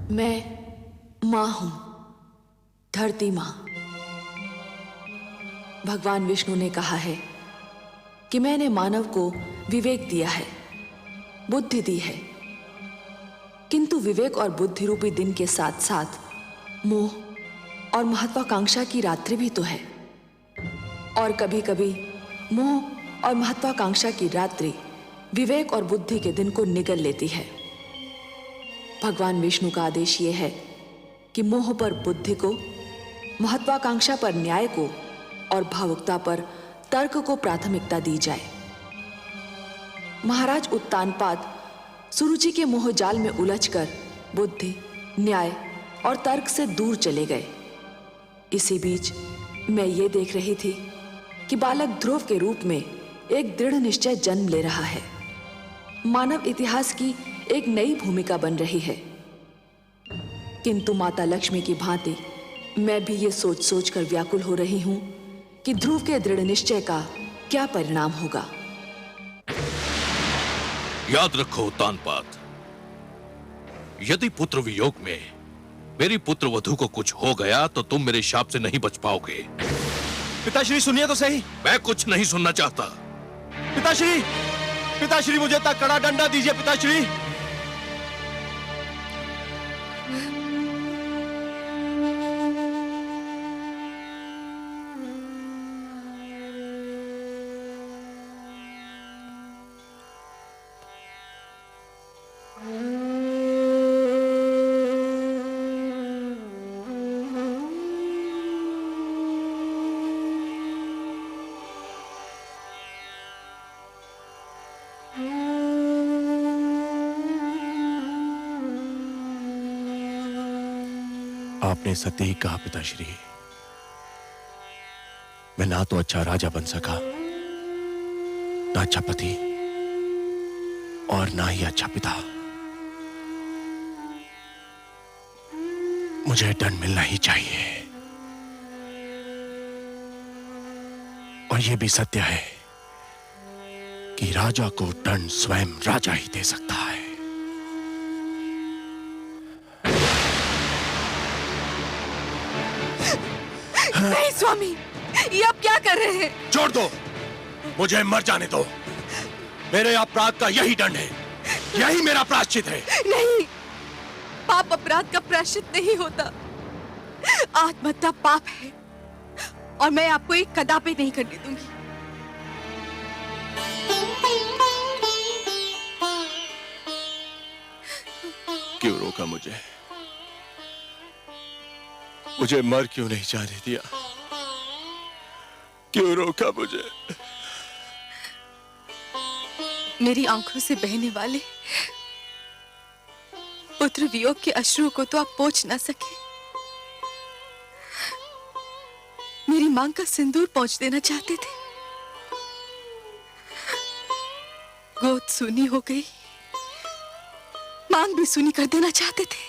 मैं माँ हूं, धरती माँ। भगवान विष्णु ने कहा है कि मैंने मानव को विवेक दिया है, बुद्धि दी है, किंतु विवेक और बुद्धि रूपी दिन के साथ साथ मोह और महत्वाकांक्षा की रात्रि भी तो है। और कभी कभी मोह और महत्वाकांक्षा की रात्रि विवेक और बुद्धि के दिन को निगल लेती है। भगवान विष्णु का आदेश यह है कि मोह पर बुद्धि को, महत्वाकांक्षा पर न्याय को और भावुकता पर तर्क को प्राथमिकता दी जाए। महाराज उत्तानपाद सुरुचि के मोहजाल में उलझकर बुद्धि, न्याय और तर्क से दूर चले गए। इसी बीच मैं ये देख रही थी कि बालक ध्रुव के रूप में एक दृढ़ निश्चय जन्म ले रहा है। मानव इतिहास की एक नई भूमिका बन रही है। किंतु माता लक्ष्मी की भांति मैं भी ये सोच सोच कर व्याकुल हो रही हूं कि ध्रुव के दृढ़ निश्चय का क्या परिणाम होगा। याद रखो उत्तानपाद, यदि पुत्र वियोग में मेरी पुत्र वधू को कुछ हो गया तो तुम मेरे शाप से नहीं बच पाओगे। पिताश्री सुनिए तो सही। मैं कुछ नहीं सुनना चाहता। पिताश्री, पिताश्री मुझे इतना कड़ा डंडा दीजिए पिताश्री। आपने सत्य ही कहा पिताश्री। मैं ना तो अच्छा राजा बन सका, ना अच्छा पति और ना ही अच्छा पिता। मुझे दंड मिलना ही चाहिए। और यह भी सत्य है कि राजा को दंड स्वयं राजा ही दे सकता है। नहीं स्वामी, ये आप क्या कर रहे हैं? छोड़ दो, मुझे मर जाने दो। मेरे अपराध का यही दंड है, यही मेरा प्रायश्चित है। नहीं, पाप अपराध का प्रायश्चित नहीं होता। आत्महत्या पाप है और मैं आपको एक कदापि नहीं करने दूंगी। क्यों रोका मुझे? मुझे मर क्यों नहीं जाने दिया? क्यों रोका मुझे? मेरी आंखों से बहने वाले पुत्र वियोग के अश्रु को तो आप पोंछ ना सके। मेरी मांग का सिंदूर पोंछ देना चाहते थे। गोद सूनी हो गई, मांग भी सूनी कर देना चाहते थे।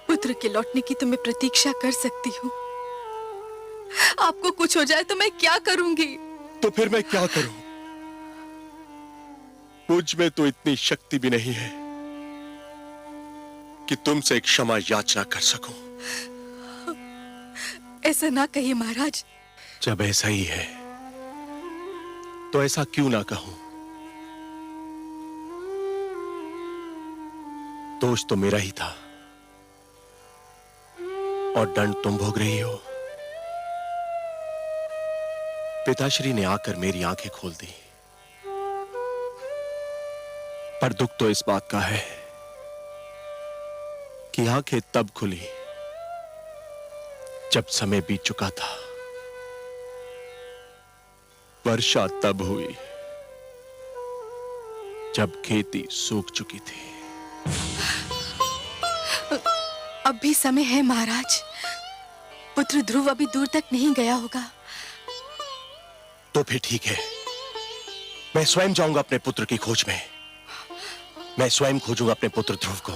पुत्र के लौटने की तो मैं प्रतीक्षा कर सकती हूँ। आपको कुछ हो जाए तो मैं क्या करूंगी? तो फिर मैं क्या करूं? मुझ में तो इतनी शक्ति भी नहीं है कि तुमसे एक क्षमा याचना कर सकूं। ऐसा ना कहिए महाराज। जब ऐसा ही है तो ऐसा क्यों ना कहूं? दोष तो मेरा ही था और दंड तुम भोग रही हो। पिताश्री ने आकर मेरी आंखें खोल दी, पर दुख तो इस बात का है कि आंखें तब खुली जब समय बीत चुका था। वर्षा तब हुई जब खेती सूख चुकी थी। अब भी समय है महाराज। पुत्र ध्रुव अभी दूर तक नहीं गया होगा। तो फिर ठीक है, मैं स्वयं जाऊंगा अपने पुत्र की खोज में। मैं स्वयं खोजूंगा अपने पुत्र ध्रुव को।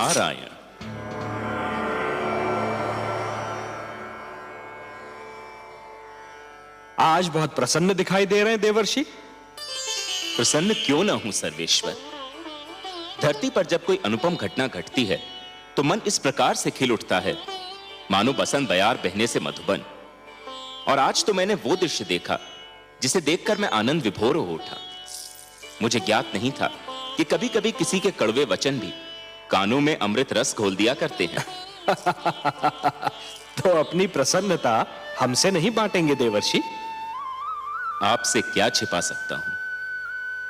नारायण। आज बहुत प्रसन्न दिखाई दे रहे हैं देवर्षि। प्रसन्न क्यों ना हूं सर्वेश्वर। धरती पर जब कोई अनुपम घटना घटती है तो मन इस प्रकार से खिल उठता है मानो बसंत बयार बहने से मधुबन। और आज तो मैंने वो दृश्य देखा जिसे देखकर मैं आनंद विभोर हो उठा। मुझे ज्ञात नहीं था कि कभी कभी किसी के कड़वे वचन भी कानों में अमृत रस घोल दिया करते हैं। तो अपनी प्रसन्नता हमसे नहीं बांटेंगे देवर्षि? आपसे क्या छिपा सकता हूं,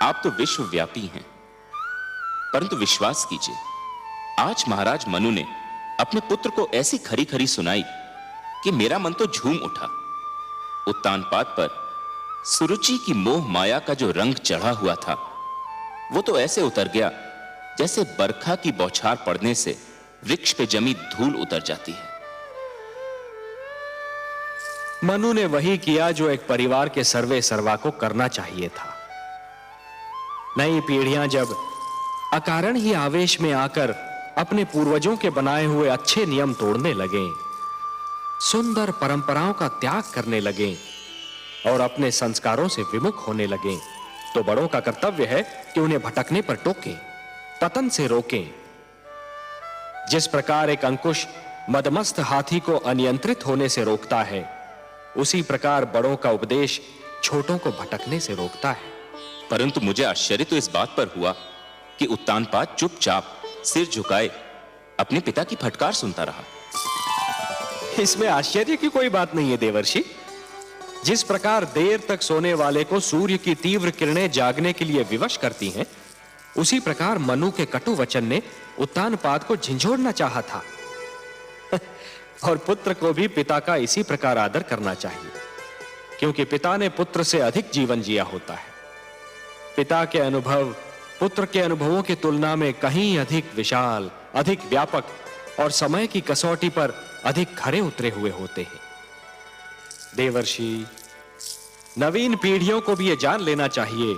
आप तो विश्वव्यापी हैं। परंतु विश्वास कीजिए, आज महाराज मनु ने अपने पुत्र को ऐसी खरी खरी सुनाई कि मेरा मन तो झूम उठा। उत्तानपाद पर सुरुचि की मोह माया का जो रंग चढ़ा हुआ था वो तो ऐसे उतर गया जैसे बरखा की बौछार पड़ने से वृक्ष पे जमी धूल उतर जाती है। मनु ने वही किया जो एक परिवार के सर्वे सर्वा को करना चाहिए था। नई पीढ़ियां जब अकारण ही आवेश में आकर अपने पूर्वजों के बनाए हुए अच्छे नियम तोड़ने लगे, सुंदर परंपराओं का त्याग करने लगे और अपने संस्कारों से विमुख होने लगे, तो बड़ों का कर्तव्य है कि उन्हें भटकने पर टोकें, पतन से रोकें। जिस प्रकार एक अंकुश मदमस्त हाथी को अनियंत्रित होने से रोकता है, उसी प्रकार बड़ों का उपदेश छोटों को भटकने से रोकता है। परंतु मुझे आश्चर्य तो इस बात पर हुआ कि उत्तानपाद चुपचाप सिर झुकाए अपने पिता की फटकार सुनता रहा। इसमें आश्चर्य की कोई बात नहीं है देवर्षि। जिस प्रकार देर तक सोने वाले को सूर्य की तीव्र किरणें जागने के लिए विवश करती हैं, उसी प्रकार मनु के कटु वचन ने उत्तानपाद को झिंझोड़ना चाहा था। और पुत्र को भी पिता का इसी प्रकार आदर करना चाहिए, क्योंकि पिता ने पुत्र से अधिक जीवन जिया होता है। पिता के अनुभव पुत्र के अनुभवों की तुलना में कहीं अधिक विशाल, अधिक व्यापक और समय की कसौटी पर अधिक खरे उतरे हुए होते हैं। देवर्षि, नवीन पीढ़ियों को भी यह जान लेना चाहिए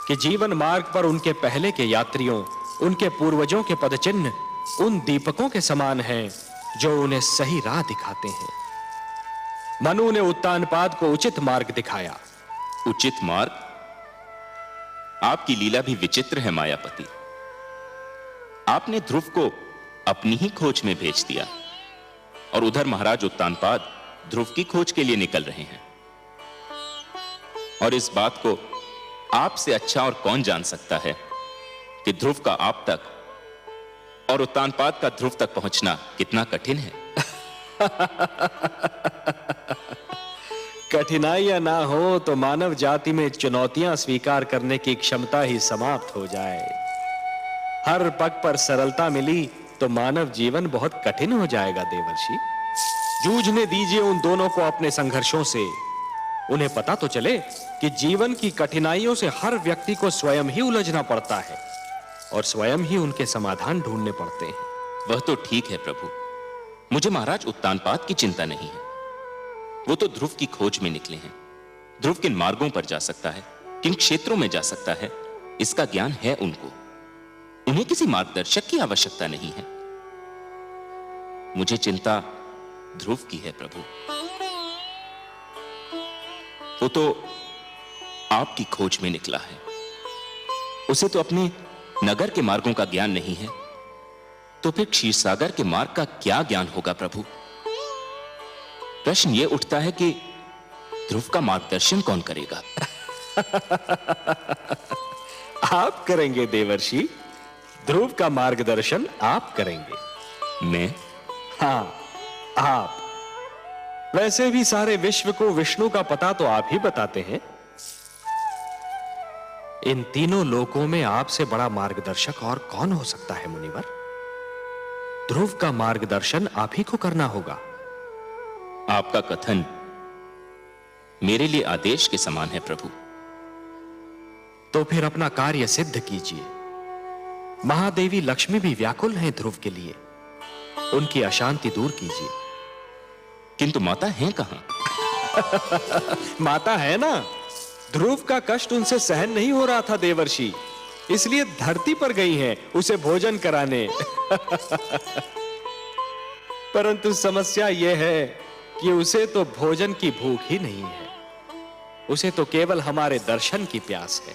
कि जीवन मार्ग पर उनके पहले के यात्रियों, उनके पूर्वजों के पदचिन्ह उन दीपकों के समान हैं जो उन्हें सही राह दिखाते हैं। मनु ने उत्तानपाद को उचित मार्ग दिखाया। उचित मार्ग? आपकी लीला भी विचित्र है मायापति। आपने ध्रुव को अपनी ही खोज में भेज दिया और उधर महाराज उत्तानपाद ध्रुव की खोज के लिए निकल रहे हैं। और इस बात को आपसे अच्छा और कौन जान सकता है कि ध्रुव का आप तक और उत्तानपाद का ध्रुव तक पहुंचना कितना कठिन है। कठिनाइयां ना हो तो मानव जाति में चुनौतियां स्वीकार करने की क्षमता ही समाप्त हो जाए। हर पग पर सरलता मिली तो मानव जीवन बहुत कठिन हो जाएगा देवर्षि। जूझने दीजिए उन दोनों को अपने संघर्षों से। उन्हें पता तो चले कि जीवन की कठिनाइयों से हर व्यक्ति को स्वयं ही उलझना पड़ता है और स्वयं ही उनके समाधान ढूंढने पड़ते हैं। वह तो ठीक है प्रभु, मुझे महाराज उत्तानपाद की चिंता नहीं है। वो तो ध्रुव की खोज में निकले हैं। ध्रुव किन मार्गों पर जा सकता है, किन क्षेत्रों में जा सकता है, इसका ज्ञान है उनको। उन्हें किसी मार्गदर्शक की आवश्यकता नहीं है। मुझे चिंता ध्रुव की है प्रभु। वो तो आपकी खोज में निकला है। उसे तो अपने नगर के मार्गों का ज्ञान नहीं है, तो फिर क्षीरसागर के मार्ग का क्या ज्ञान होगा प्रभु? प्रश्न यह उठता है कि ध्रुव का मार्गदर्शन कौन करेगा? आप करेंगे देवर्षि। ध्रुव का मार्गदर्शन आप करेंगे। मैं? हां, आप। वैसे भी सारे विश्व को विष्णु का पता तो आप ही बताते हैं। इन तीनों लोकों में आपसे बड़ा मार्गदर्शक और कौन हो सकता है मुनिवर? ध्रुव का मार्गदर्शन आप ही को करना होगा। आपका कथन मेरे लिए आदेश के समान है प्रभु। तो फिर अपना कार्य सिद्ध कीजिए। महादेवी लक्ष्मी भी व्याकुल हैं ध्रुव के लिए। उनकी अशांति दूर कीजिए। किंतु माता है कहां? माता है ना। ध्रुव का कष्ट उनसे सहन नहीं हो रहा था देवर्षि, इसलिए धरती पर गई हैं उसे भोजन कराने। परंतु समस्या यह है कि उसे तो भोजन की भूख ही नहीं है, उसे तो केवल हमारे दर्शन की प्यास है,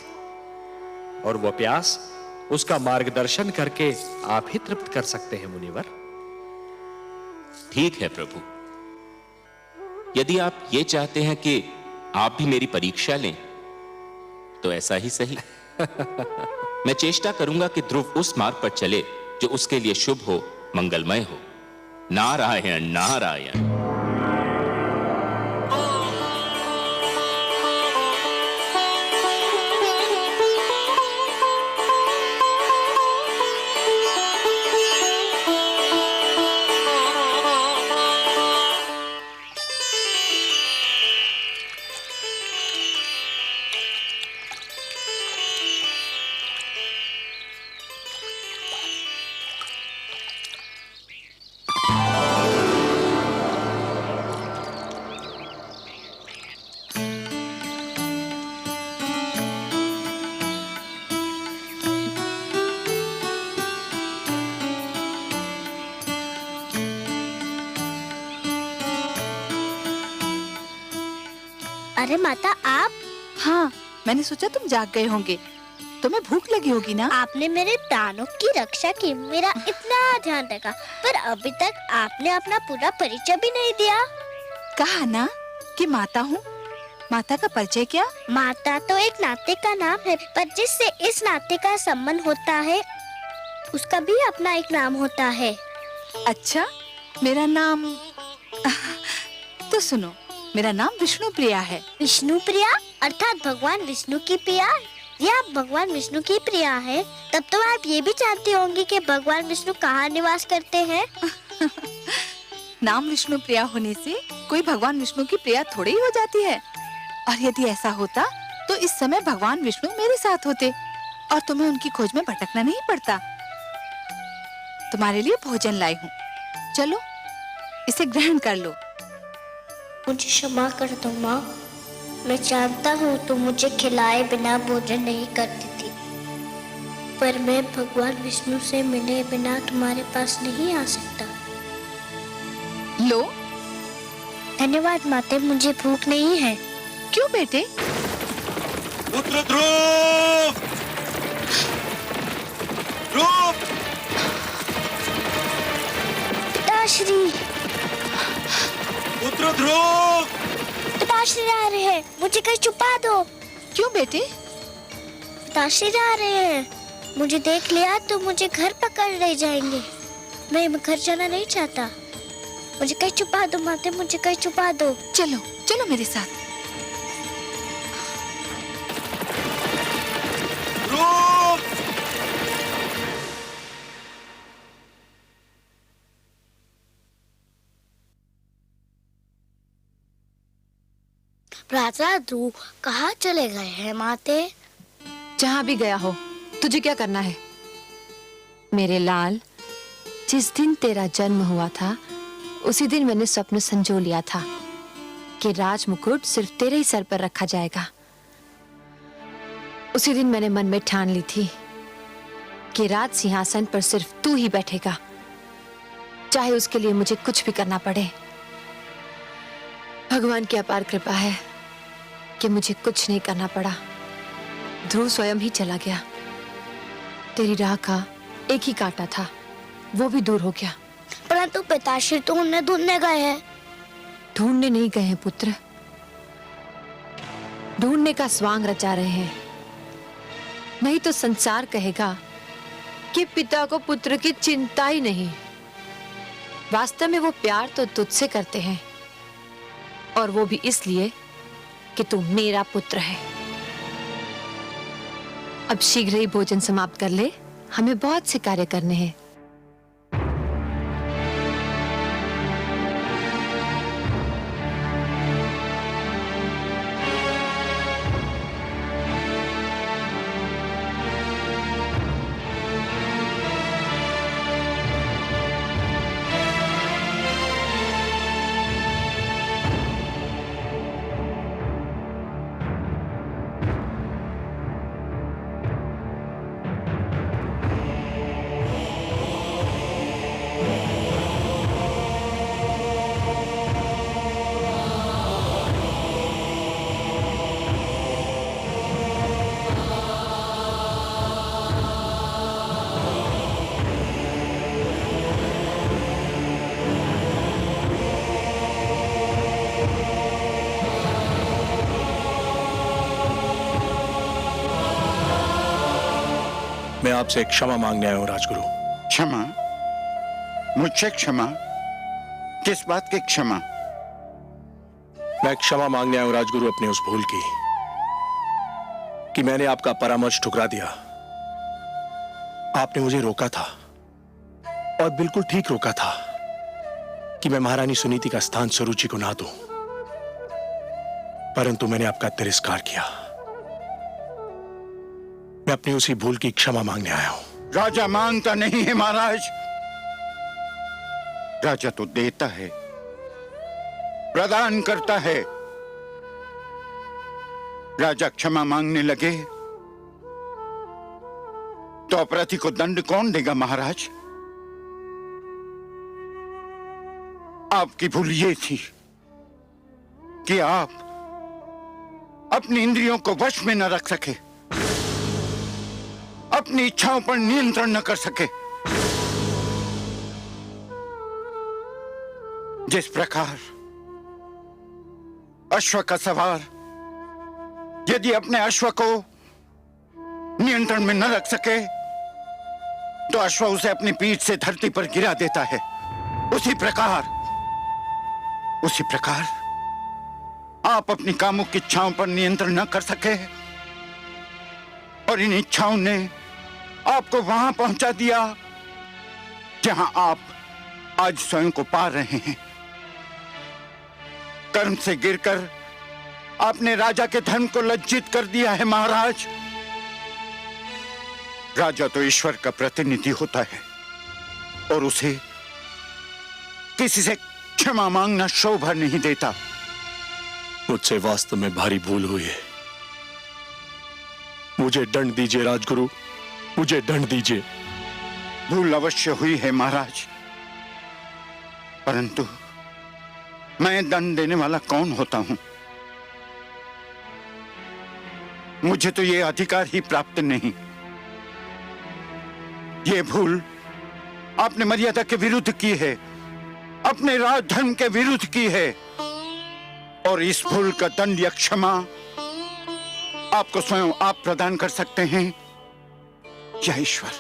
और वह प्यास उसका मार्गदर्शन करके आप ही तृप्त कर सकते हैं मुनिवर। ठीक है प्रभु, यदि आप ये चाहते हैं कि आप भी मेरी परीक्षा लें तो ऐसा ही सही। मैं चेष्टा करूंगा कि ध्रुव उस मार्ग पर चले जो उसके लिए शुभ हो, मंगलमय हो। नारायण नारायण। अरे माता आप? हाँ, मैंने सोचा तुम जाग गए होंगे, तुम्हें भूख लगी होगी ना। आपने मेरे प्राणों की रक्षा की, मेरा इतना ध्यान रखा, पर अभी तक आपने अपना पूरा परिचय भी नहीं दिया। कहा ना कि माता हूँ। माता का परिचय क्या? माता तो एक नाते का नाम है, पर जिससे इस नाते का संबंध होता है उसका भी अपना एक नाम होता है। अच्छा, मेरा नाम तो सुनो, मेरा नाम विष्णु प्रिया है। विष्णु प्रिया अर्थात भगवान विष्णु की प्रिया। ये आप भगवान विष्णु की प्रिया है, तब तो आप ये भी जानती होंगी कि भगवान विष्णु कहाँ निवास करते हैं। नाम विष्णु प्रिया होने से कोई भगवान विष्णु की प्रिया थोड़ी ही हो जाती है। और यदि ऐसा होता तो इस समय भगवान विष्णु मेरे साथ होते और तुम्हें उनकी खोज में भटकना नहीं पड़ता। तुम्हारे लिए भोजन लाई हूँ, चलो इसे ग्रहण कर लो। मुझे क्षमा कर दो माँ, मैं जानता हूँ तुम मुझे खिलाए बिना भोजन नहीं करती थी, पर मैं भगवान विष्णु से मिले बिना तुम्हारे पास नहीं आ सकता। लो। धन्यवाद माते, मुझे भूख नहीं है। क्यों बेटे? पुत्र ध्रुव! ध्रुव! पिताश्री, पुत्र ध्रुव! पिताश्री आ रहे हैं, मुझे कहीं छुपा दो। क्यों बेटे? पिताश्री आ रहे हैं, मुझे देख लिया तो मुझे घर पकड़ ले जाएंगे। मैं घर जाना नहीं चाहता, मुझे कहीं छुपा दो माते, मुझे कहीं छुपा दो। चलो चलो मेरे साथ। भ्राता ध्रुव कहाँ चले गए हैं माते? जहां भी गया हो, तुझे क्या करना है? मेरे लाल, जिस दिन तेरा जन्म हुआ था उसी दिन मैंने स्वप्न संजो लिया था कि राज मुकुट सिर्फ तेरे ही सर पर रखा जाएगा। उसी दिन मैंने मन में ठान ली थी कि राज सिंहासन पर सिर्फ तू ही बैठेगा, चाहे उसके लिए मुझे कुछ भी करना पड़े। भगवान की अपार कृपा है कि मुझे कुछ नहीं करना पड़ा। ध्रुव स्वयं ही चला गया। तेरी राह का एक ही कांटा था, वो भी दूर हो गया। परंतु पिताश्री तो उन्हें ढूंढने गए हैं। ढूंढने नहीं गए हैं पुत्र, ढूंढने का स्वांग रचा रहे हैं। नहीं तो संसार कहेगा कि पिता को पुत्र की चिंता ही नहीं। वास्तव में वो प्यार तो तुझसे करते हैं, और वो भी इसलिए कि तू मेरा पुत्र है। अब शीघ्र ही भोजन समाप्त कर ले, हमें बहुत से कार्य करने हैं। मैं आपसे क्षमा मांगने आया हूं राजगुरु। क्षमा? मुझसे क्षमा? किस बात की क्षमा? मैं क्षमा मांगने आया हूं राजगुरु अपने उस भूल की कि मैंने आपका परामर्श ठुकरा दिया। आपने मुझे रोका था और बिल्कुल ठीक रोका था कि मैं महारानी सुनीति का स्थान सुरुचि को ना दूं, परंतु मैंने आपका तिरस्कार किया। मैं अपनी उसी भूल की क्षमा मांगने आया हूं। राजा मांगता नहीं है महाराज, राजा तो देता है, प्रदान करता है। राजा क्षमा मांगने लगे तो अपराधी को दंड कौन देगा महाराज? आपकी भूल ये थी कि आप अपनी इंद्रियों को वश में न रख सके, अपनी इच्छाओं पर नियंत्रण न कर सके। जिस प्रकार अश्व का सवार यदि अपने अश्व को नियंत्रण में न रख सके तो अश्व उसे अपनी पीठ से धरती पर गिरा देता है, उसी प्रकार आप अपनी कामुक इच्छाओं पर नियंत्रण न कर सके और इन इच्छाओं ने आपको वहां पहुंचा दिया जहां आप आज स्वयं को पा रहे हैं। कर्म से गिरकर आपने राजा के धर्म को लज्जित कर दिया है महाराज। राजा तो ईश्वर का प्रतिनिधि होता है और उसे किसी से क्षमा मांगना शोभा नहीं देता। मुझसे वास्तव में भारी भूल हुई है। मुझे दंड दीजिए राजगुरु, मुझे दंड दीजिए। भूल अवश्य हुई है महाराज, परंतु मैं दंड देने वाला कौन होता हूं? मुझे तो यह अधिकार ही प्राप्त नहीं। यह भूल आपने मर्यादा के विरुद्ध की है, अपने राज धर्म के विरुद्ध की है, और इस भूल का दंड या क्षमा आपको स्वयं आप प्रदान कर सकते हैं या ईश्वर।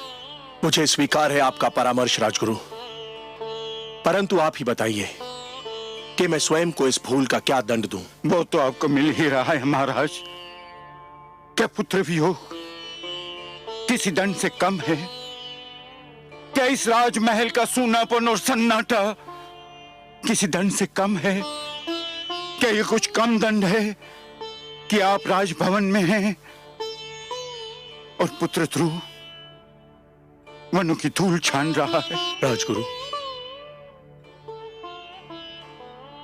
मुझे स्वीकार है आपका परामर्श राजगुरु, परंतु आप ही बताइए कि मैं स्वयं को इस भूल का क्या दंड दूं? वो तो आपको मिल ही रहा है महाराज। क्या पुत्र वियोग किसी दंड से कम है? क्या इस राजमहल का सूनापन और सन्नाटा किसी दंड से कम है? क्या ये कुछ कम दंड है कि आप राजभवन में हैं और पुत्र ध्रुव वनों की धूल छान रहा है? राजगुरु,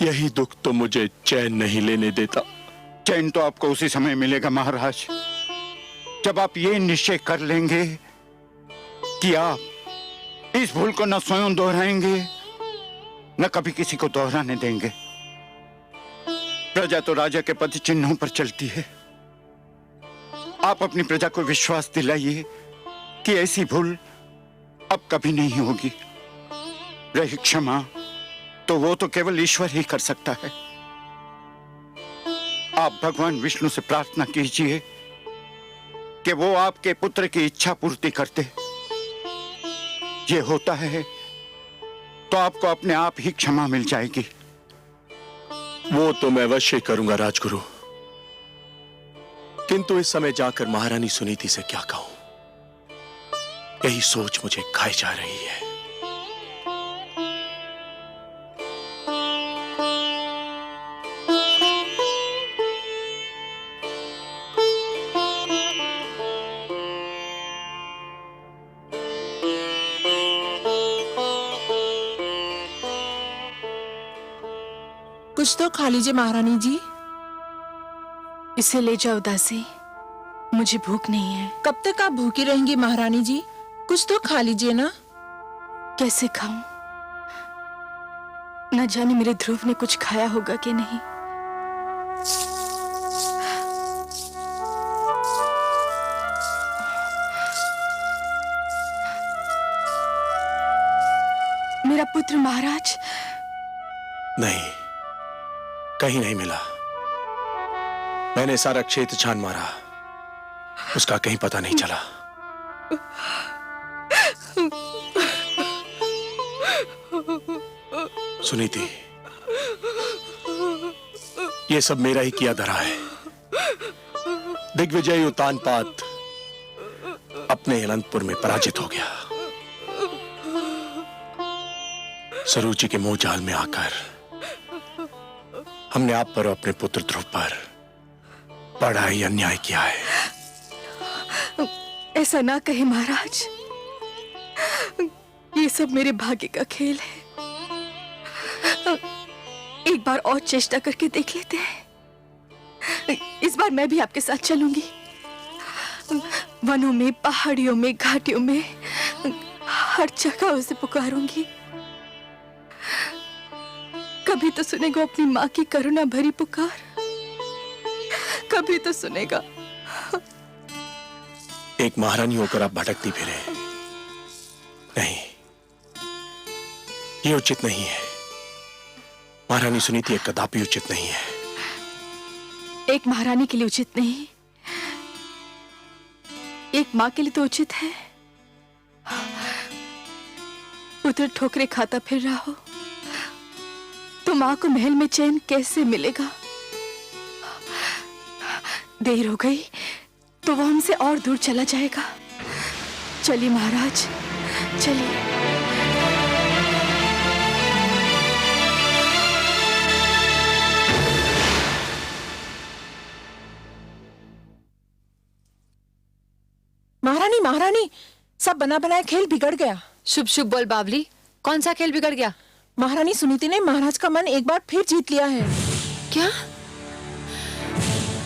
यही दुख तो मुझे चैन नहीं लेने देता। चैन तो आपको उसी समय मिलेगा महाराज, जब आप ये निश्चय कर लेंगे कि आप इस भूल को न स्वयं दोहराएंगे न कभी किसी को दोहराने देंगे। प्रजा तो राजा के पद चिन्हों पर चलती है। आप अपनी प्रजा को विश्वास दिलाइए कि ऐसी भूल अब कभी नहीं होगी। रही क्षमा तो वो तो केवल ईश्वर ही कर सकता है। आप भगवान विष्णु से प्रार्थना कीजिए कि वो आपके पुत्र की इच्छा पूर्ति करते। ये होता है तो आपको अपने आप ही क्षमा मिल जाएगी। वो तो मैं अवश्य करूंगा राजगुरु, किंतु इस समय जाकर महारानी सुनीति से क्या कहूं, यही सोच मुझे खाई जा रही है। कुछ तो खा लीजिए महारानी जी। इसे ले जाओ दासी, मुझे भूख नहीं है। कब तक आप भूखी रहेंगी महारानी जी? कुछ तो खा लीजिए ना। कैसे खाऊं? न जाने मेरे ध्रुव ने कुछ खाया होगा कि नहीं। मेरा पुत्र महाराज। नहीं, कहीं नहीं मिला। मैंने सारा क्षेत्र छान मारा, उसका कहीं पता नहीं चला। सुनीति, ये सब मेरा ही किया धरा है। दिग्विजय उतानपाद अपने अनंतपुर में पराजित हो गया। सरुचि के मोह जाल में आकर हमने आप पर और अपने पुत्र ध्रुव पर बड़ा ही अन्याय किया है। ऐसा ना कहे महाराज, ये सब मेरे भाग्य का खेल है। एक बार और चेष्टा करके देख लेते हैं। इस बार मैं भी आपके साथ चलूंगी। वनों में, पहाड़ियों में, घाटियों में, हर जगह उसे पुकारूंगी। कभी तो सुनेगा अपनी माँ की करुणा भरी पुकार, कभी तो सुनेगा। एक महारानी होकर आप भटकती फिरे, नहीं, ये उचित नहीं है। महारानी सुनीति कदापि उचित नहीं है। एक महारानी के लिए उचित नहीं, एक माँ के लिए तो उचित है। पुत्र ठोकरे खाता फिर रहा हो तो माँ को महल में चैन कैसे मिलेगा? देर हो गई तो वो हमसे और दूर चला जाएगा। चलिए महाराज, चलिए। महारानी, महारानी, सब बना बनाया खेल बिगड़ गया। शुभ शुभ बोल बावली, कौन सा खेल बिगड़ गया? महारानी सुनीति ने महाराज का मन एक बार फिर जीत लिया है। क्या?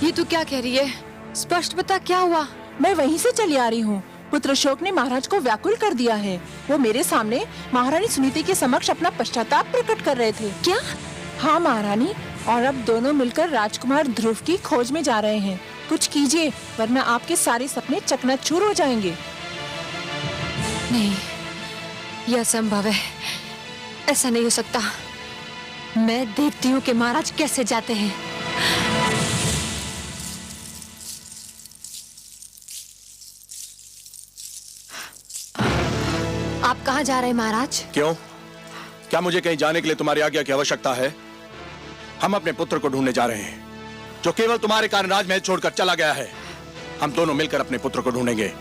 ये तू क्या कह रही है? स्पष्ट बता, क्या हुआ? मैं वहीं से चली आ रही हूँ। पुत्र शोक ने महाराज को व्याकुल कर दिया है। वो मेरे सामने महारानी सुनीति के समक्ष अपना पश्चाताप प्रकट कर रहे थे। क्या? हाँ महारानी, और अब दोनों मिलकर राजकुमार ध्रुव की खोज में जा रहे हैं। कुछ कीजिए, वरना आपके सारे सपने चकनाचूर हो जाएंगे। नहीं, यह असंभव है। ऐसा नहीं हो सकता। मैं देखती हूँ कि महाराज कैसे जाते हैं। आप कहाँ जा रहे हैं महाराज? क्यों? क्या मुझे कहीं जाने के लिए तुम्हारी आज्ञा की आवश्यकता है? हम अपने पुत्र को ढूंढने जा रहे हैं, जो केवल तुम्हारे कारण राजमहल छोड़कर चला गया है। हम दोनों मिलकर अपने पुत्र को ढूंढेंगे।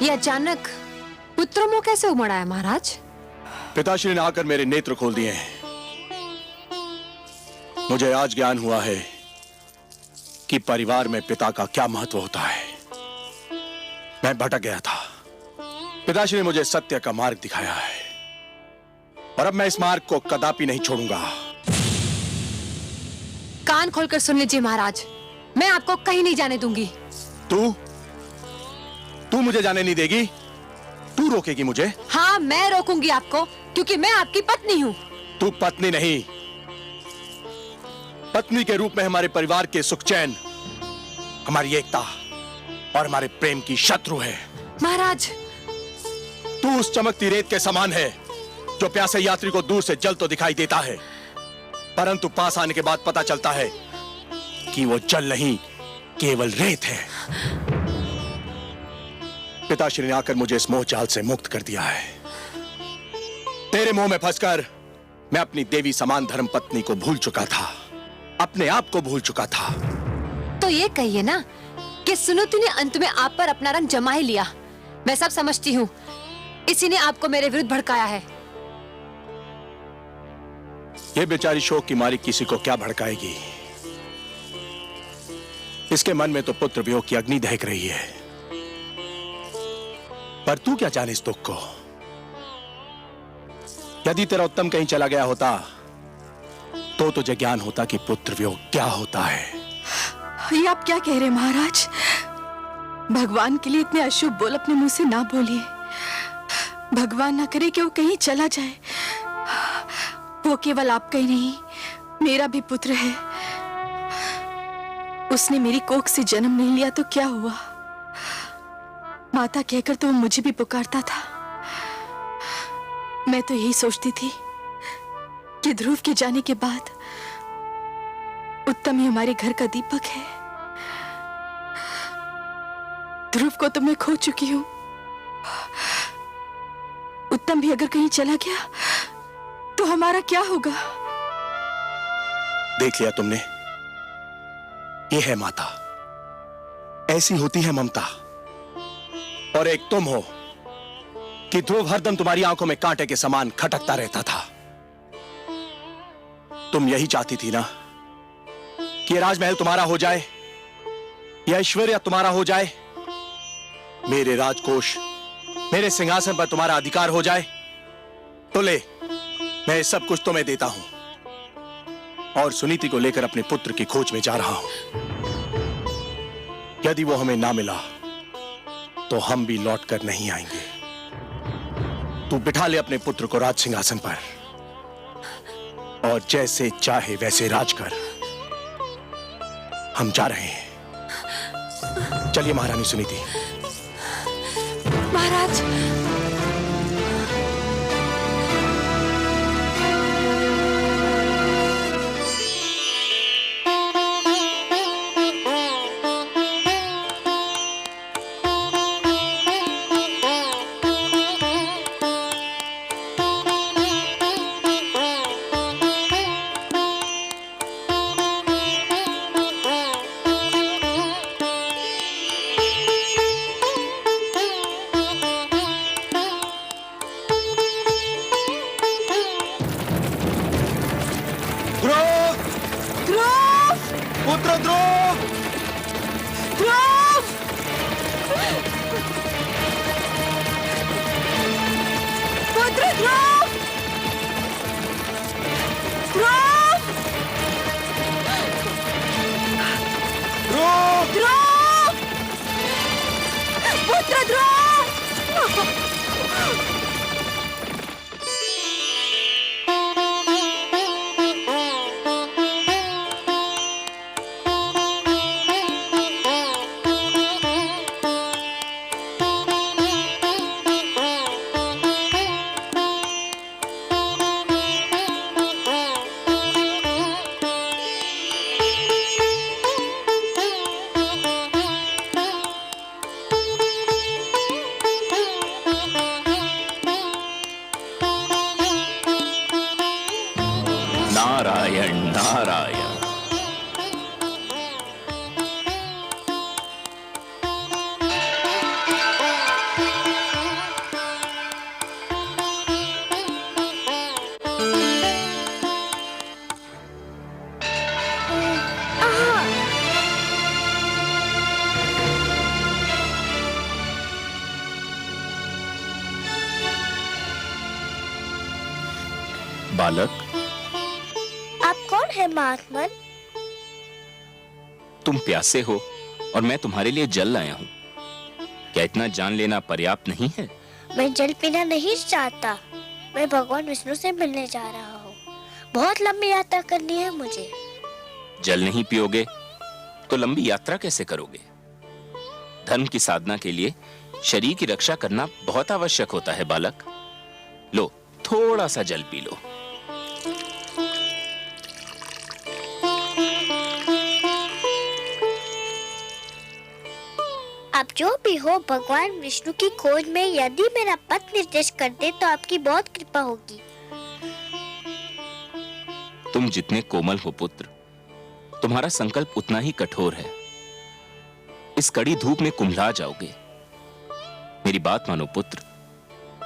ये अचानक पुत्र मोह कैसे उमड़ा है महाराज? पिताश्री ने आकर मेरे नेत्र खोल दिए हैं। मुझे आज ज्ञान हुआ है कि परिवार में पिता का क्या महत्व होता है। मैं भटक गया था। पिताश्री ने मुझे सत्य का मार्ग दिखाया है, और अब मैं इस मार्ग को कदापि नहीं छोड़ूंगा। कान खोलकर सुन लीजिए महाराज, मैं आपको कहीं नहीं जाने दूंगी। तू मुझे जाने नहीं देगी? तू रोकेगी मुझे? हाँ, मैं रोकूंगी आपको, क्योंकि मैं आपकी पत्नी हूँ। तू पत्नी नहीं, पत्नी के रूप में हमारे परिवार के सुख चैन, हमारी एकता और हमारे प्रेम की शत्रु है। महाराज, तू उस चमकती रेत के समान है जो प्यासे यात्री को दूर से जल तो दिखाई देता है, परंतु पास आने के बाद पता चलता है कि वो जल नहीं, केवल रेत है। पिताश्री ने आकर मुझे इस मोह जाल से मुक्त कर दिया है। तेरे मोह में फंसकर मैं अपनी देवी समान धर्म पत्नी को भूल चुका था, अपने आप को भूल चुका था। तो ये कहिए ना कि सुनीति ने अंत में आप पर अपना रंग जमा ही लिया। मैं सब समझती हूँ, इसी ने आपको मेरे विरुद्ध भड़काया है। ये बेचारी शोक की मारी किसी को क्या भड़काएगी? इसके मन में तो पुत्र वियोग की अग्नि दहक रही है। पर तू क्या जाने इस दुख को? यदि तेरा उत्तम कहीं चला गया होता तो तुझे ज्ञान होता कि पुत्र वियोग क्या होता है। ये आप क्या कह रहे हैं महाराज? भगवान के लिए इतने अशुभ बोल अपने मुंह से ना बोलिए। भगवान ना करे कि वो कहीं चला जाए। वो केवल आपका ही नहीं, मेरा भी पुत्र है। उसने मेरी कोख से जन्म नहीं लिया तो क्या हुआ? माता कहकर तो वो मुझे भी पुकारता था। मैं तो यही सोचती थी कि ध्रुव के जाने के बाद उत्तम ही हमारे घर का दीपक है। ध्रुव को तो मैं खो चुकी हूं। उत्तम भी अगर कहीं चला गया तो हमारा क्या होगा? देख लिया तुमने, ये है माता, ऐसी होती है ममता। और एक तुम हो कि ध्रुव हरदम तुम्हारी आंखों में कांटे के समान खटकता रहता था। तुम यही चाहती थी ना कि राजमहल तुम्हारा हो जाए, यह ऐश्वर्य तुम्हारा हो जाए, मेरे राजकोष, मेरे सिंहासन पर तुम्हारा अधिकार हो जाए। तो ले, मैं सब कुछ तुम्हें देता हूं और सुनीति को लेकर अपने पुत्र की खोज में जा रहा हूं। यदि वो हमें ना मिला तो हम भी लौट कर नहीं आएंगे। तू बिठा ले अपने पुत्र को राज सिंहासन पर और जैसे चाहे वैसे राज कर। हम जा रहे हैं। चलिए महारानी सुनीति। महाराज, पुत्र ध्रुव! ध्रुव! पुत्र ध्रुव! ध्रुव! ध्रुव! ध्रुव! पुत्र ध्रुव! नारायण नारायण। बालक, आप कौन है महात्मन? तुम प्यासे हो और मैं तुम्हारे लिए जल लाया हूं। क्या इतना जान लेना पर्याप्त नहीं है? मैं जल पीना नहीं चाहता। मैं भगवान विष्णु से मिलने जा रहा हूँ। बहुत लंबी यात्रा करनी है मुझे। जल नहीं पियोगे तो लंबी यात्रा कैसे करोगे? धर्म की साधना के लिए शरीर की रक्षा करना बहुत आवश्यक होता है बालक। लो, थोड़ा सा जल पी लो। आप जो भी हो, भगवान विष्णु की खोज में यदि मेरा पथ निर्देश कर दे तो आपकी बहुत कृपा होगी। तुम जितने कोमल हो पुत्र, तुम्हारा संकल्प उतना ही कठोर है। इस कड़ी धूप में कुम्हला जाओगे। मेरी बात मानो पुत्र,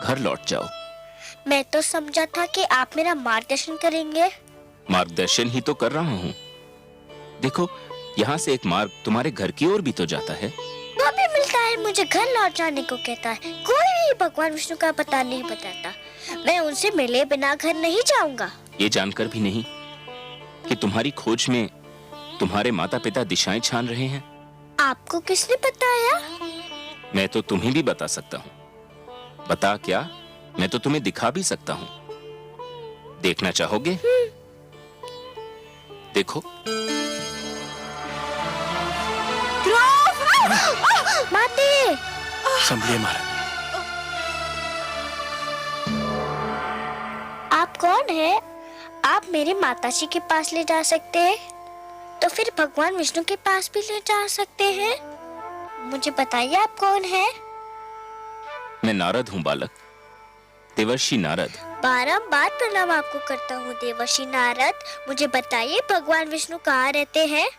घर लौट जाओ। मैं तो समझा था कि आप मेरा मार्गदर्शन करेंगे। मार्गदर्शन ही तो कर रहा हूं। देखो, यहाँ से एक मार्ग तुम्हारे घर की ओर भी तो जाता है। तो भी मिलता है, मुझे घर लौट जाने को कहता है। कोई भी भगवान विष्णु का पता नहीं बताता। मैं उनसे मिले बिना घर नहीं जाऊंगा। ये जानकर भी नहीं कि तुम्हारी खोज में तुम्हारे माता पिता दिशाएं छान रहे हैं। आपको किसने बताया? मैं तो तुम्हें भी बता सकता हूँ। बता क्या, मैं तो तुम्हें दिखा भी सकता हूँ। देखना चाहोगे? देखो। माते! संभलिए महाराज। आप कौन है? आप मेरे माताजी के पास ले जा सकते हैं, तो फिर भगवान विष्णु के पास भी ले जा सकते हैं। मुझे बताइए आप कौन है? मैं नारद हूं बालक, देवर्षि नारद। बारंबार प्रणाम आपको करता हूँ देवर्षि नारद। मुझे बताइए भगवान विष्णु कहाँ रहते हैं?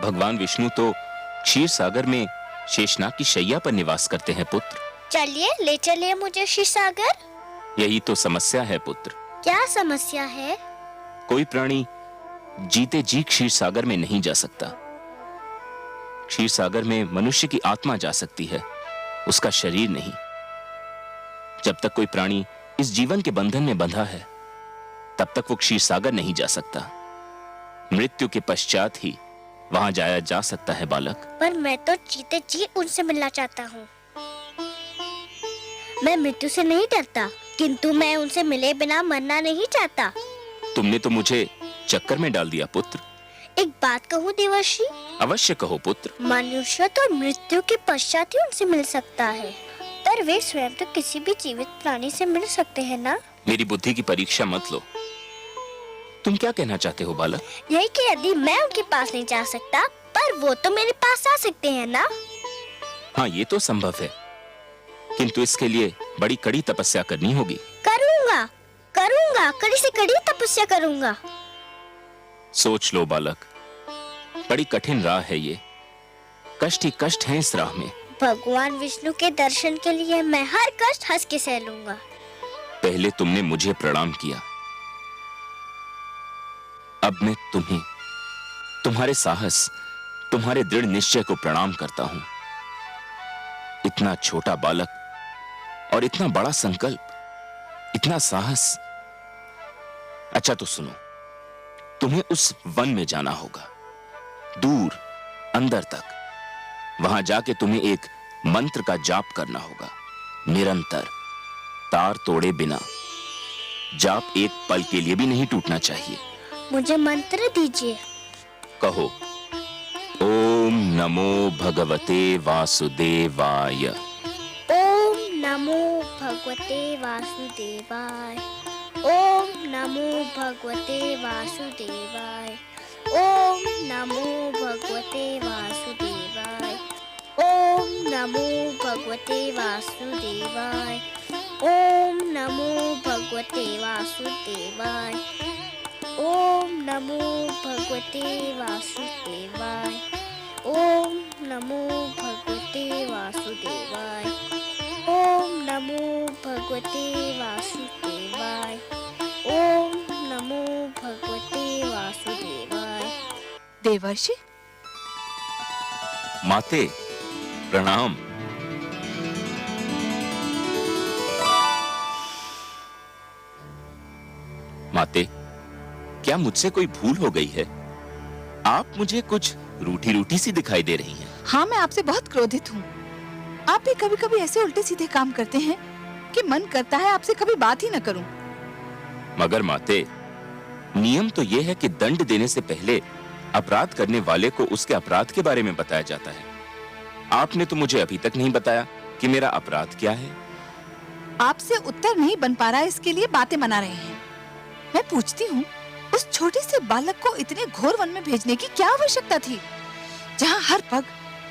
भगवान विष्णु तो क्षीर सागर में शेषनाग की शैया पर निवास करते हैं पुत्र। चलिए ले चलिए मुझे क्षीर सागर। यही तो समस्या है पुत्र। क्या समस्या है? कोई प्राणी जीते जी क्षीर सागर में नहीं जा सकता। क्षीर सागर में मनुष्य की आत्मा जा सकती है, उसका शरीर नहीं। जब तक कोई प्राणी इस जीवन के बंधन में बंधा है, तब तक वो क्षीर सागर नहीं जा सकता। मृत्यु के पश्चात ही वहां जाया जा सकता है बालक। पर मैं तो जीते जी उनसे मिलना चाहता हूँ। मैं मृत्यु से नहीं डरता, किंतु मैं उनसे मिले बिना मरना नहीं चाहता। तुमने तो मुझे चक्कर में डाल दिया पुत्र। एक बात कहूँ देवर्षि? अवश्य कहो पुत्र। मनुष्य तो मृत्यु के पश्चात ही उनसे मिल सकता है, पर वे स्वयं तो किसी भी जीवित प्राणी से मिल सकते हैं ना? मेरी बुद्धि की परीक्षा मत लो। तुम क्या कहना चाहते हो बालक? यही कि यदि मैं उनके पास नहीं जा सकता, पर वो तो मेरे पास आ सकते हैं ना? हाँ, ये तो संभव है, किंतु इसके लिए बड़ी कड़ी तपस्या करनी होगी। करूँगा, करूँगा, कड़ी से कड़ी तपस्या करूँगा। सोच लो बालक, बड़ी कठिन राह है ये। कष्ट ही कष्ट है इस राह में। भगवान विष्णु के दर्शन के लिए मैं हर कष्ट हंस के सह लूंगा। पहले तुमने मुझे प्रणाम किया, अब मैं तुम्हें, तुम्हारे साहस, तुम्हारे दृढ़ निश्चय को प्रणाम करता हूं। इतना छोटा बालक और इतना बड़ा संकल्प, इतना साहस। अच्छा तो सुनो, तुम्हें उस वन में जाना होगा, दूर अंदर तक। वहां जाके तुम्हें एक मंत्र का जाप करना होगा, निरंतर, तार तोड़े बिना। जाप एक पल के लिए भी नहीं टूटना चाहिए। मुझे मंत्र दीजिए। कहो, ओम नमो भगवते वासुदेवाय। ओम नमो भगवते वासुदेवाय। ओम नमो भगवते वासुदेवाय। ओम नमो भगवते वासुदेवाय। ओम नमो भगवते वासुदेवाय। ओम नमो भगवते वासुदेवाय। ओम नमो भगवते वासुदेवाय। ओम नमो भगवते वासुदेवाय। ओम नमो भगवते वासुदेवाय। ओम नमो भगवते वासुदेवाय। देवर्षि, माते प्रणाम। माते, क्या मुझसे कोई भूल हो गई है? आप मुझे कुछ रूठी रूठी सी दिखाई दे रही हैं। हाँ, मैं आपसे बहुत क्रोधित हूँ। आप भी कभी कभी ऐसे उल्टे सीधे काम करते हैं कि मन करता है आपसे कभी बात ही न करूं। मगर माते, नियम तो यह है कि दंड देने से पहले अपराध करने वाले को उसके अपराध के बारे में बताया जाता है। आपने तो मुझे अभी तक नहीं बताया कि मेरा अपराध क्या है। आपसे उत्तर नहीं बन पा रहा, इसके लिए बातें बना रहे हैं। मैं पूछती हूँ, उस छोटे से बालक को इतने घोर वन में भेजने की क्या आवश्यकता थी, जहाँ हर पग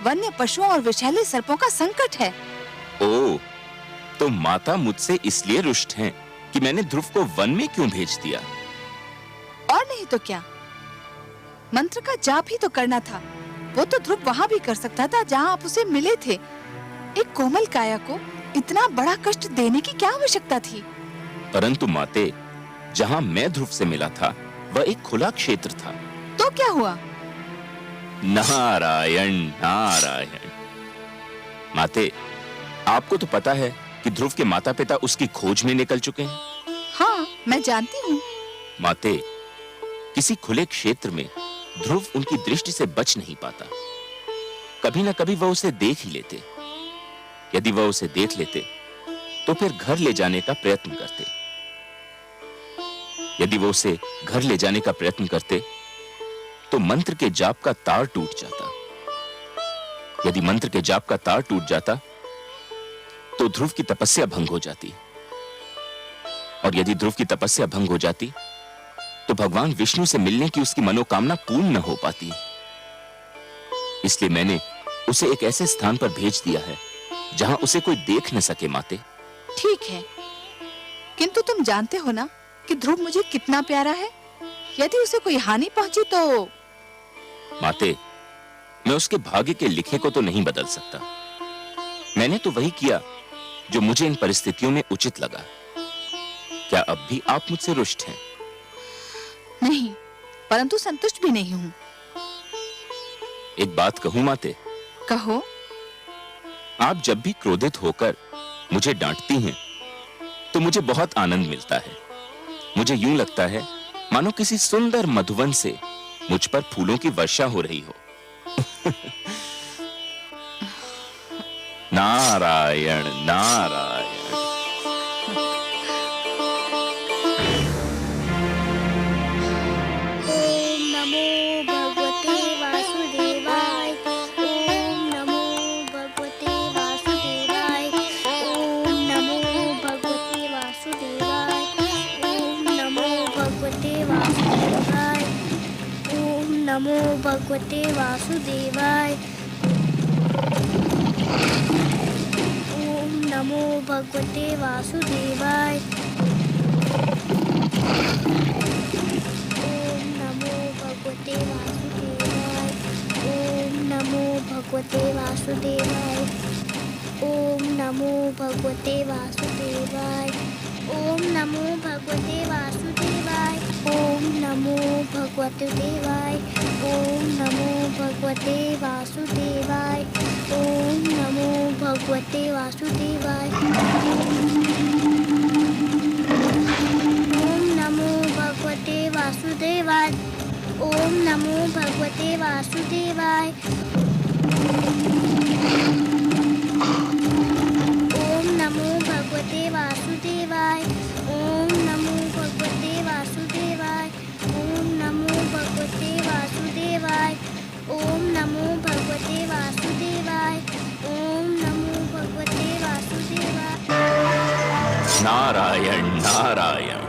वन्य पशुओं और विषैले सर्पों का संकट है? ओह, तो माता मुझसे इसलिए रुष्ट हैं कि मैंने ध्रुव को वन में क्यों भेज दिया? और नहीं तो क्या, मंत्र का जाप ही तो करना था। वो तो ध्रुव वहाँ भी कर सकता था जहाँ आप उसे मिले थे। एक कोमल काया को इतना बड़ा कष्ट देने की क्या आवश्यकता थी? परंतु माते, जहाँ मैं ध्रुव से मिला था वह एक खुला क्षेत्र था। तो क्या हुआ? नारायण नारायण। माते, आपको तो पता है कि ध्रुव के माता पिता उसकी खोज में निकल चुके हैं। हाँ, मैं जानती हूँ। माते, किसी खुले क्षेत्र में ध्रुव उनकी दृष्टि से बच नहीं पाता। कभी न कभी वह उसे देख ही लेते। यदि वह उसे देख लेते तो फिर घर ले जाने का प्रयत्न करते। यदि वो उसे घर ले जाने का प्रयत्न करते तो मंत्र के जाप का तार टूट जाता। यदि मंत्र के जाप का तार टूट जाता तो ध्रुव की तपस्या भंग हो जाती, और यदि ध्रुव की तपस्या भंग हो जाती तो भगवान विष्णु से मिलने की उसकी मनोकामना पूर्ण न हो पाती। इसलिए मैंने उसे एक ऐसे स्थान पर भेज दिया है जहां उसे कोई देख न सके माते। ठीक है, किंतु तुम जानते हो ना कि ध्रुव मुझे कितना प्यारा है। यदि उसे कोई हानि पहुंची तो माते, मैं उसके भाग्य के लिखे को तो नहीं बदल सकता। मैंने तो वही किया जो मुझे इन परिस्थितियों में उचित लगा। क्या अब भी आप मुझसे रुष्ट हैं? नहीं, परंतु संतुष्ट भी नहीं हूं। एक बात कहूं माते? कहो। आप जब भी क्रोधित होकर मुझे डांटती हैं तो मुझे बहुत आनंद मिलता है। मुझे यूं लगता है मानो किसी सुंदर मधुवन से मुझ पर फूलों की वर्षा हो रही हो। नारायण नारायण। ओम नमो भगवते वासुदेवाय। ओम नमो भगवते वासुदेवाय। ओम नमो भगवते वासुदेवाय। ओम नमो भगवते वासुदेवाय। ओम नमो भगवते वासुदेवाय। ओम नमो भगवते वासुदेवाय। ओम नमो भगवते वासुदेवाय। ओम नमो भगवते वासुदेवाय। ओम नमो भगवते वासुदेवाय। ओम नमो भगवते वासुदेवाय। ओम नमो भगवते देवाय। ओम नमो भगवते वासुदेवाय। ओम नमो भगवते वासुदेवाय। ओम नमो भगवते वासुदेवाय। ओम नमो भगवते वासुदेवाय। ओम नमो भगवते वासुदेवाय। ओम नमो भगवते वासुदेवाय। ओम नमो भगवते वासुदेवाय। ओम नमो भगवते वासुदेवाय। ओम नमो भगवते वासुदेवाय। नारायण नारायण।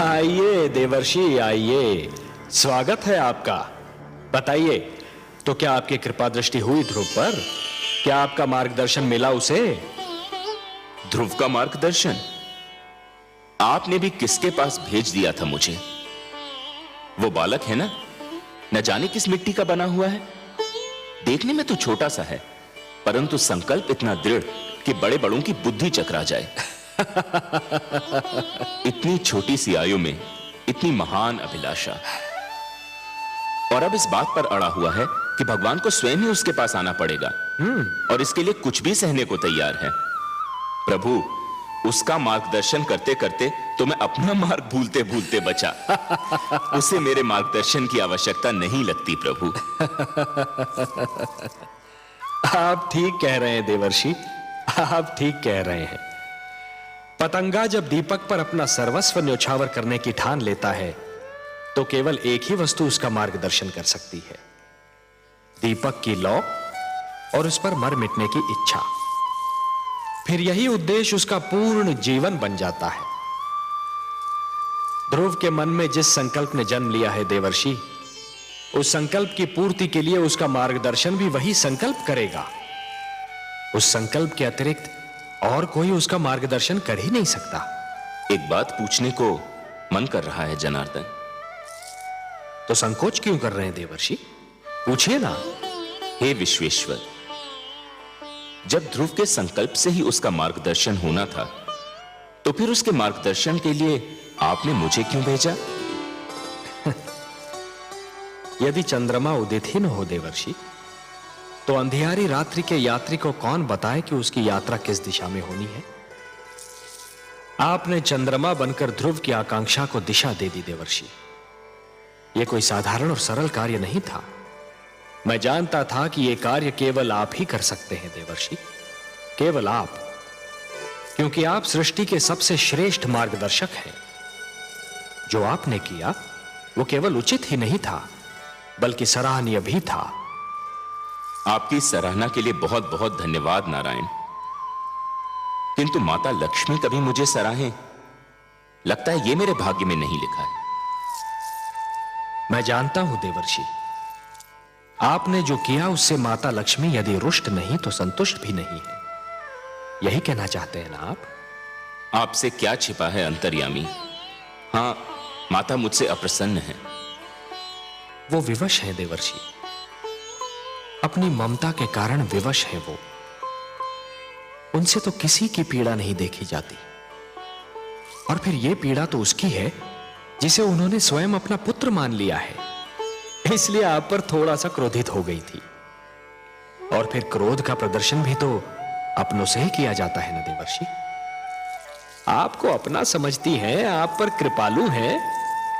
आइए देवर्षि, आइए, स्वागत है आपका। बताइए, तो क्या आपकी कृपा दृष्टि हुई ध्रुव पर? क्या आपका मार्गदर्शन मिला उसे? ध्रुव का मार्गदर्शन आपने भी किसके पास भेज दिया था मुझे? वो बालक है ना, न जाने किस मिट्टी का बना हुआ है। देखने में तो छोटा सा है, परंतु संकल्प इतना दृढ़ कि बड़े बड़ों की बुद्धि चकरा जाए। इतनी छोटी सी आयु में इतनी महान अभिलाषा, और अब इस बात पर अड़ा हुआ है कि भगवान को स्वयं ही उसके पास आना पड़ेगा, और इसके लिए कुछ भी सहने को तैयार है। प्रभु, उसका मार्गदर्शन करते करते तो मैं अपना मार्ग भूलते भूलते बचा। उसे मेरे मार्गदर्शन की आवश्यकता नहीं लगती प्रभु। आप ठीक कह रहे हैं देवर्षि, आप ठीक कह रहे हैं। पतंगा जब दीपक पर अपना सर्वस्व न्योछावर करने की ठान लेता है तो केवल एक ही वस्तु उसका मार्गदर्शन कर सकती है, दीपक की लौ और उस पर मर मिटने की इच्छा। फिर यही उद्देश्य उसका पूर्ण जीवन बन जाता है। ध्रुव के मन में जिस संकल्प ने जन्म लिया है देवर्षि, उस संकल्प की पूर्ति के लिए उसका मार्गदर्शन भी वही संकल्प करेगा। उस संकल्प के अतिरिक्त और कोई उसका मार्गदर्शन कर ही नहीं सकता। एक बात पूछने को मन कर रहा है जनार्दन। तो संकोच क्यों कर रहे हैं देवर्षि? पूछिए ना। हे विश्वेश्वर, जब ध्रुव के संकल्प से ही उसका मार्गदर्शन होना था, तो फिर उसके मार्गदर्शन के लिए आपने मुझे क्यों भेजा? यदि चंद्रमा उदित ही न हो देवर्षि, तो अंधियारी रात्रि के यात्री को कौन बताए कि उसकी यात्रा किस दिशा में होनी है? आपने चंद्रमा बनकर ध्रुव की आकांक्षा को दिशा दे दी देवर्षि। यह कोई साधारण और सरल कार्य नहीं था। मैं जानता था कि यह कार्य केवल आप ही कर सकते हैं देवर्षि, केवल आप, क्योंकि आप सृष्टि के सबसे श्रेष्ठ मार्गदर्शक हैं। जो आपने किया वो केवल उचित ही नहीं था, बल्कि सराहनीय भी था। आपकी सराहना के लिए बहुत बहुत धन्यवाद नारायण। किंतु माता लक्ष्मी कभी मुझे सराहें, लगता है ये मेरे भाग्य में नहीं लिखा है। मैं जानता हूं देवर्षि, आपने जो किया उससे माता लक्ष्मी यदि रुष्ट नहीं तो संतुष्ट भी नहीं है, यही कहना चाहते हैं ना आप? आपसे क्या छिपा है अंतर्यामी? हां, माता मुझसे अप्रसन्न है। वो विवश है देवर्षि, अपनी ममता के कारण विवश है वो। उनसे तो किसी की पीड़ा नहीं देखी जाती, और फिर ये पीड़ा तो उसकी है जिसे उन्होंने स्वयं अपना पुत्र मान लिया है। इसलिए आप पर थोड़ा सा क्रोधित हो गई थी, और फिर क्रोध का प्रदर्शन भी तो अपनों से ही किया जाता है ना देवर्षि। आपको अपना समझती हैं, आप पर कृपालु हैं,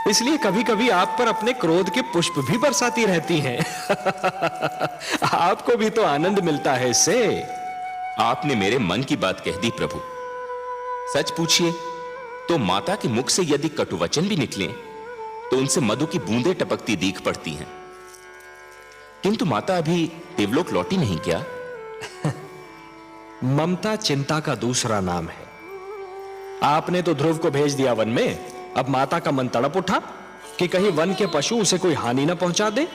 इसलिए कभी कभी आप पर अपने क्रोध के पुष्प भी बरसाती रहती हैं। आपको भी तो आनंद मिलता है इससे। आपने मेरे मन की बात कह दी प्रभु। सच पूछिए तो माता के मुख से यदि कटुवचन भी निकले तो उनसे मधु की बूंदें टपकती दीख पड़ती हैं। किंतु माता अभी देवलोक लौटी नहीं क्या? ममता चिंता का दूसरा नाम है। आपने तो ध्रुव को भेज दिया वन में, अब माता का मन तड़प उठा कि कहीं वन के पशु उसे कोई हानि न पहुंचा दे।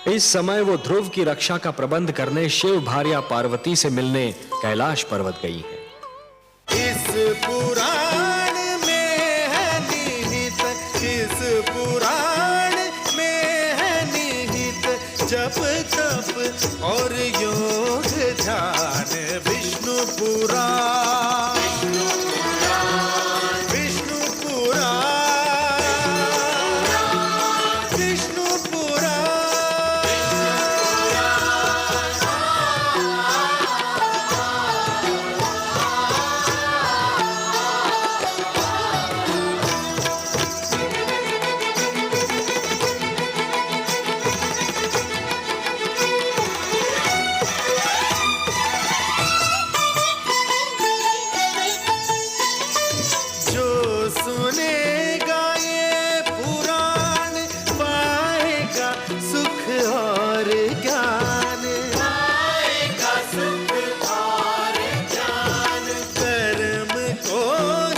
इस समय वो ध्रुव की रक्षा का प्रबंध करने शिव भार्या पार्वती से मिलने कैलाश पर्वत गई है। इस पुराण में है निहित, इस पुराण में है निहित जप तप और योग ध्यान। विष्णु पुराण, विष्णु पुराण, विष्णु पुराण। सुनेगा ये पुराण पाएगा सुख और ज्ञान, पाएगा सुख और ज्ञान। कर्म को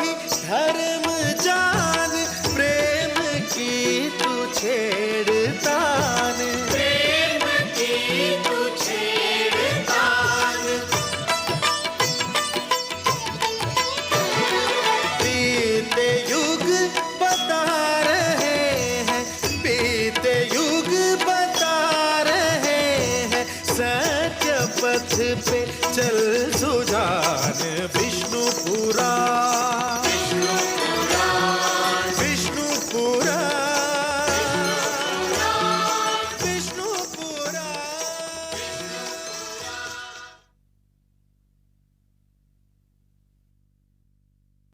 ही धर्म जान, प्रेम की तू छेड़